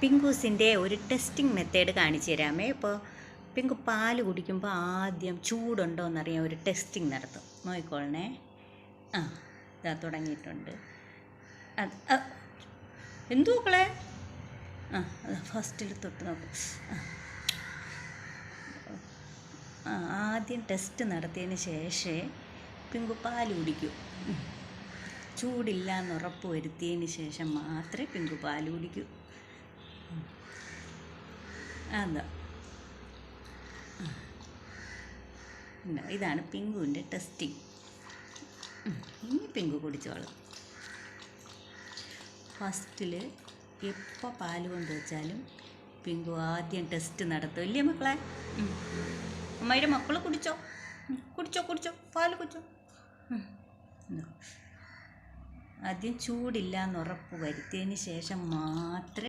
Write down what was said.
പിങ്കൂസിൻ്റെ ഒരു testing method കാണിച്ചു തരാമേ. ഇപ്പോൾ പിങ്കു പാല് കുടിക്കുമ്പോൾ ആദ്യം ചൂടുണ്ടോ എന്നറിയാൻ ഒരു ടെസ്റ്റിംഗ് നടത്തും. നോക്കിക്കോളണേ. ആ, ഇതാ തുടങ്ങിയിട്ടുണ്ട്. എന്തു മക്കളെ? ഫസ്റ്റിൽ തൊട്ട് നോക്കും. ആദ്യം ടെസ്റ്റ് നടത്തിയതിന് ശേഷമേ പിങ്കു പാല് കുടിക്കൂ. ചൂടില്ല എന്ന് ഉറപ്പ് വരുത്തിയതിന് ശേഷം മാത്രമേ പിങ്കു പാല് കുടിക്കൂ. അതാ, ഇതാണ് പിങ്കുവിൻ്റെ ടെസ്റ്റിംഗ്. ഇനി പിങ്കു കുടിച്ചോളും. ഫസ്റ്റിൽ എപ്പോൾ പാല് കൊണ്ട് വെച്ചാലും പിങ്കു ആദ്യം ടെസ്റ്റ് നടത്തും. ഇല്ലേ മക്കളെ? അമ്മയുടെ മക്കൾ കുടിച്ചോ കുടിച്ചോ കുടിച്ചോ പാല് കുടിച്ചോ. ആദ്യം ചൂടില്ല എന്ന് ഉറപ്പ് വരുത്തിയതിന് ശേഷം മാത്രമേ